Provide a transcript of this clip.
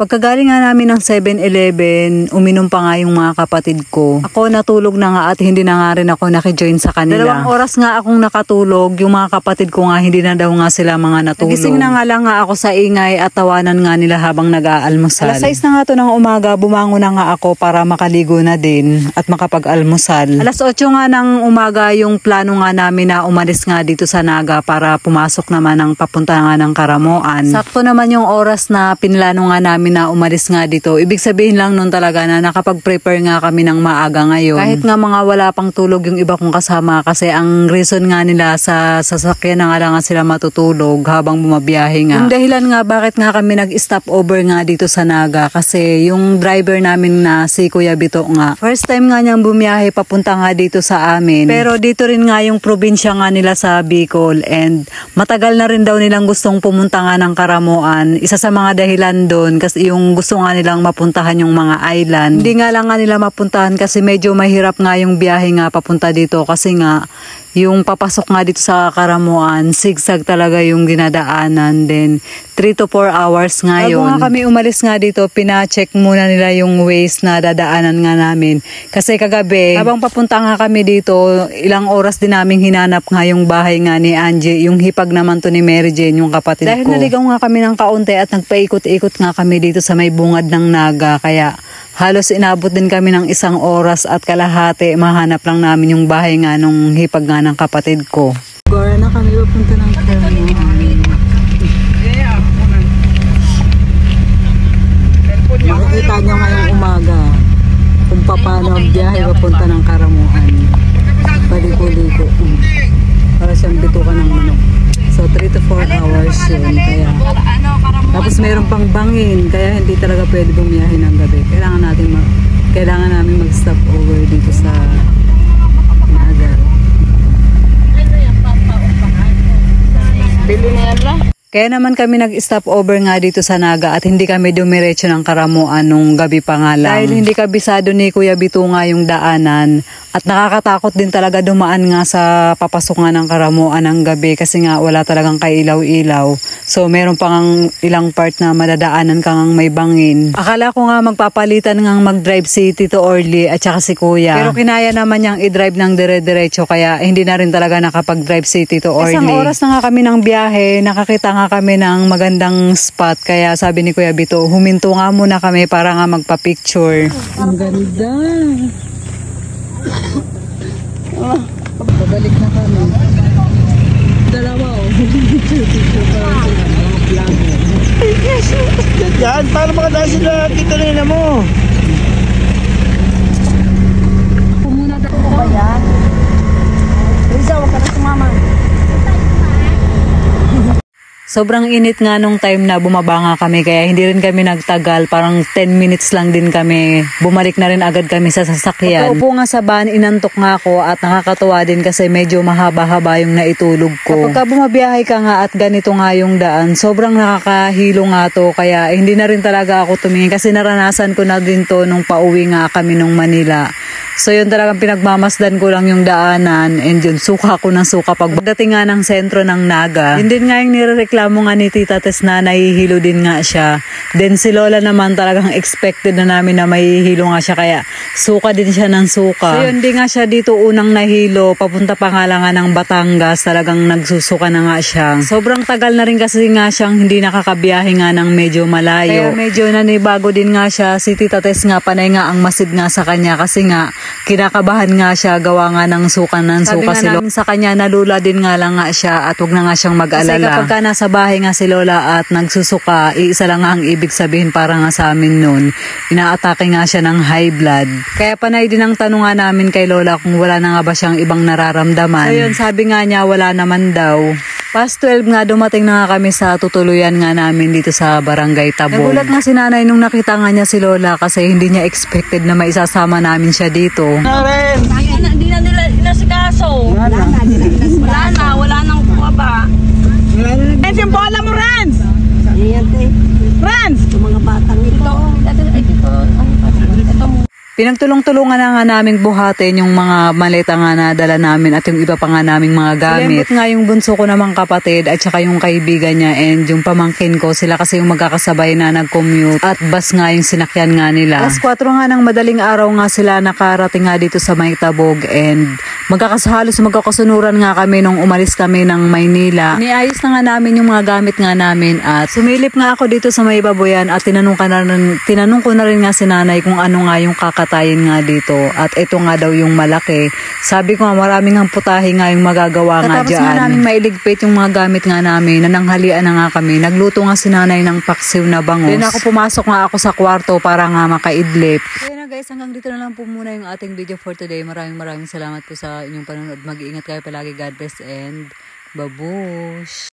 Pagkagaling nga namin ng 7-Eleven, uminom pa nga yung mga kapatid ko. Ako natulog na nga at hindi na nga rin ako nakijoin sa kanila. 2 oras nga akong nakatulog, yung mga kapatid ko nga hindi na daw nga sila mga natulog. Nagising na nga lang nga ako sa ingay at tawanan nga nila habang nag-aalmusal. Alas 6 na nga to ng umaga, bumangon na nga ako para makaligo na din at makapag-almusal. Alas 8 nga ng umaga yung plano nga namin na umalis nga dito sa Naga para pumasok naman ng papunta nga ng Karamoan. Sakto naman yung oras na pinlano nga namin na umalis nga dito. Ibig sabihin lang nun talaga na nakapag-prepare nga kami ng maaga ngayon. Kahit nga mga wala pang tulog yung iba kong kasama kasi ang reason nga nila sa sasakyan na nga lang sila matutulog habang bumabiyahe nga. Yung dahilan nga bakit nga kami nag-stop over nga dito sa Naga kasi yung driver namin na si Kuya Bito nga. First time nga niyang bumiyahe papunta nga dito sa amin. Pero dito rin nga yung probinsya nga nila sa Bicol and matagal na rin daw nilang gustong pumunta nga ng Karamoan. Isa sa mga dahilan doon kasi yung gusto nga nilang mapuntahan yung mga island. Hindi nga lang nga nila mapuntahan kasi medyo mahirap nga yung biyahe nga papunta dito kasi nga yung papasok nga dito sa Karamoan, sigsag talaga yung dinadaanan. Then 3 to 4 hours nga yun. Bago nga kami umalis nga dito, pina-check muna nila yung ways na dadaanan nga namin. Kasi kagabi, habang papunta nga kami dito, ilang oras din namin hinanap nga yung bahay nga ni Angie, yung hipag naman to ni Mary Jane, yung kapatid ko. Dahil naligaw nga kami ng kaunti at nagpaikot-ikot nga kami dito sa may bungad ng Naga, kaya halos inabot din kami ng 1 oras at kalahati, mahanap lang namin yung bahay nga nung hipag nga ng kapatid ko. Gora na kami papunta ng Karamoan. Makikita nyo ngayong umaga kung paano ang biyahe papunta ng Karamoan. Paliko-liko. Para siyang bitukan ng manok. So 3 to 4 hours yun. Kaya, tapos meron pang bangin. Kaya hindi talaga pwede bumiyahe ng gabi. Kailangan namin mag-stop over dito sa Naga. Bili na yan lang. Kaya naman kami nag-stop over nga dito sa Naga at hindi kami dumiretso ng Karamoan nung gabi pa nga lang. Dahil hindi kabisado ni Kuya Bito nga yung daanan at nakakatakot din talaga dumaan nga sa papasok nga ng Karamoan ng gabi kasi nga wala talagang kailaw-ilaw. So meron pang ilang part na madadaanan kang may bangin. Akala ko nga magpapalitan nga mag-drive si Tito Orly at saka si Kuya. Pero kinaya naman niyang i-drive ng dire-diretso kaya hindi na rin talaga nakapag-drive si Tito Orly. Isang oras na nga kami ng biyahe, nakakita nga kami ng magandang spot kaya sabi ni Kuya Bito, huminto nga muna kami para nga magpa-picture. Ang ganda! Pabalik na kami. Dalawa Yan, para makadaan sila kita nila mo. Ako muna daw ba yan? Risa, huwag ka na sumama. Sobrang init nga nung time na bumaba nga kami kaya hindi rin kami nagtagal. Parang 10 minutes lang din kami. Bumalik na rin agad kami sa sasakyan. Pagkaupo nga sa van, inantok nga ako at nakakatuwa din kasi medyo mahaba-haba yung naitulog ko. Kapag bumabiyahe ka nga at ganito nga yung daan, sobrang nakakahilo nga to. Kaya hindi na rin talaga ako tumingin kasi naranasan ko na din to nung pauwi nga kami nung Manila. So yun talagang pinagmamasdan ko lang yung daanan and yun, suka ko ng suka pagdating nga ng sentro ng Naga. Yun din nga yung nirereklamo nga ni Tita Tess na nahihilo din nga siya. Then si Lola naman talagang expected na namin na mahihilo nga siya kaya suka din siya ng suka. So yun din nga siya dito unang nahilo, papunta pa nga lang ng Batangas, talagang nagsusuka na nga siya. Sobrang tagal na rin kasi nga siyang hindi nakakabiyahe nga ng medyo malayo. Kaya medyo nanibago din nga siya. Si Tita Tess nga panay nga ang masid nga sa kanya kasi nga kinakabahan nga siya gawa nga ng suka suka si Lola. Sa kanya nalula din nga lang nga siya at huwag na nga siyang mag-alala. Kasi kapag ka nasa bahay nga si Lola at nagsusuka, iisa lang nga ang ibig sabihin para nga sa amin nun. Inaatake nga siya ng high blood. Kaya panay din ang tanong nga namin kay Lola kung wala na nga ba siyang ibang nararamdaman. So yun, sabi nga niya wala naman daw. Past 12 nga dumating na nga kami sa tutuluyan nga namin dito sa Barangay Tabog. Nagulat nga si Nanay nung nakita nga niya si Lola kasi hindi niya expected na maisasama namin siya dito. Hindi na nila inasikaso. Wala nang kuwaba. Rans, yung bola mo, Rans! Rans! Yung mga batang ito. Pinagtulong-tulungan na nga naming buhatin yung mga maleta nga na dala namin at yung iba pa nga naming mga gamit. Silembot nga yung bunso ko namang kapatid at saka yung kaibigan niya and yung pamangkin ko. Sila kasi yung magkakasabay na nag-commute at bus nga yung sinakyan nga nila. Alas 4 nga ng madaling araw nga sila nakarating nga dito sa Maytabog and magkakasunuran nga kami nung umalis kami ng Maynila. Niayos na nga namin yung mga gamit nga namin at sumilip nga ako dito sa May Baboyan at tinanong ko na rin nga si nanay kung ano nga yung kakatayin nga dito at ito nga daw yung malaki. Sabi ko nga maraming ang putahe nga yung magagawa nga dyan. Tapos nga namin mailigpit yung mga gamit nga namin, nananghalian na nga kami. Nagluto nga si nanay ng paksiw na bangos. Then ako pumasok nga ako sa kwarto para nga makaidlip. Kaya na guys, hanggang dito na lang po muna yung ating video for today. Maraming salamat po sa inyong panonood. Mag-iingat kayo palagi. God bless and babush!